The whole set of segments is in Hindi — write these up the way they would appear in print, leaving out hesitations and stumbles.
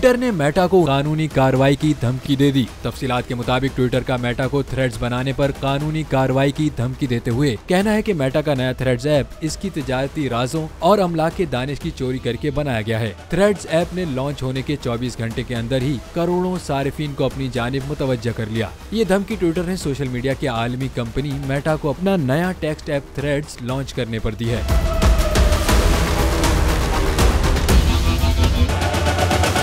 ट्विटर ने मेटा को कानूनी कार्रवाई की धमकी दे दी। तफसीलात के मुताबिक ट्विटर का मेटा को थ्रेड्स बनाने पर कानूनी कार्रवाई की धमकी देते हुए कहना है कि मेटा का नया थ्रेड्स ऐप इसकी तिजारती राजों और अमलाक के दानिश की चोरी करके बनाया गया है। थ्रेड्स ऐप ने लॉन्च होने के 24 घंटे के अंदर ही करोड़ों सारिफीन को अपनी जानिब मुतवज्जा कर लिया। ये धमकी ट्विटर ने सोशल मीडिया की आलमी कंपनी मेटा को अपना नया टेक्स्ट ऐप थ्रेड्स लॉन्च करने पर दी है।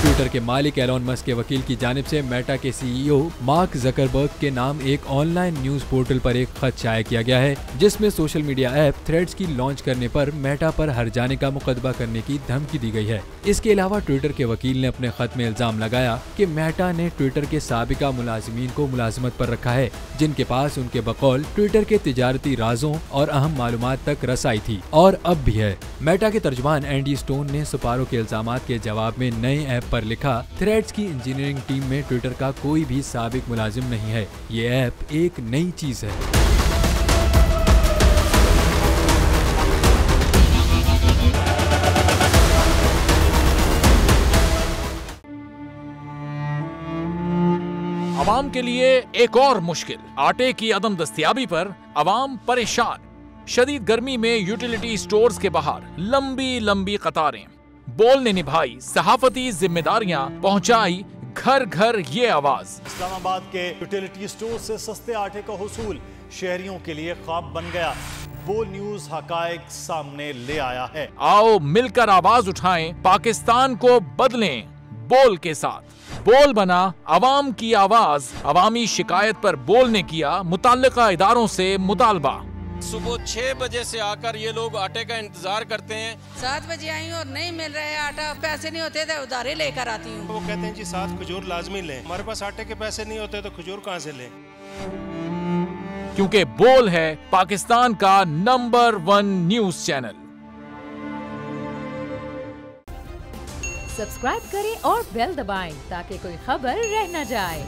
ट्विटर के मालिक एलोन मस्क के वकील की जानिब से मेटा के सीईओ मार्क जकरबर्ग के नाम एक ऑनलाइन न्यूज पोर्टल पर एक खत शाया किया गया है, जिसमें सोशल मीडिया ऐप थ्रेड्स की लॉन्च करने पर मेटा पर हर्जाने का मुकदमा करने की धमकी दी गई है। इसके अलावा ट्विटर के वकील ने अपने खत में इल्जाम लगाया कि मेटा ने ट्विटर के साबिका मुलाजिमीन को मुलाजिमत पर रखा है, जिनके पास उनके बकौल ट्विटर के तिजारती राजों और अहम मालूमात तक रसाई थी और अब भी है। मेटा के तर्जुमान एंडी स्टोन ने सुपारो के इल्जामात के जवाब में नए ऐप पर लिखा, थ्रेड्स की इंजीनियरिंग टीम में ट्विटर का कोई भी साबिक मुलाजिम नहीं है। ये ऐप एक नई चीज है। अवाम के लिए एक और मुश्किल, आटे की अदम दस्तयाबी पर अवाम परेशान। शदीद गर्मी में यूटिलिटी स्टोर्स के बाहर लंबी लंबी कतारें। बोल ने निभाई सहाफती जिम्मेदारियां, पहुंचाई घर घर ये आवाज। इस्लामाबाद के यूटिलिटी स्टोर से सस्ते आटे का हुसूल शहरियों के लिए ख्वाब बन गया। बोल न्यूज हकायक सामने ले आया है। आओ मिलकर आवाज उठाएं, पाकिस्तान को बदलें बोल के साथ। बोल बना अवाम की आवाज। अवामी शिकायत पर बोल ने किया मुताल्लिका इदारों से मुतालबा। सुबह 6 बजे से आकर ये लोग आटे का इंतजार करते हैं। 7 बजे आई हूँ और नहीं मिल रहा है आटा, पैसे नहीं होते थे उधारे लेकर आती हूँ। वो कहते हैं जी 7 खजूर लाजमी लें। हमारे पास आटे के पैसे नहीं होते तो खजूर कहाँ से लें? क्योंकि बोल है पाकिस्तान का नंबर 1 न्यूज चैनल। सब्सक्राइब करें और बेल दबाएं ताकि कोई खबर रह न जाए।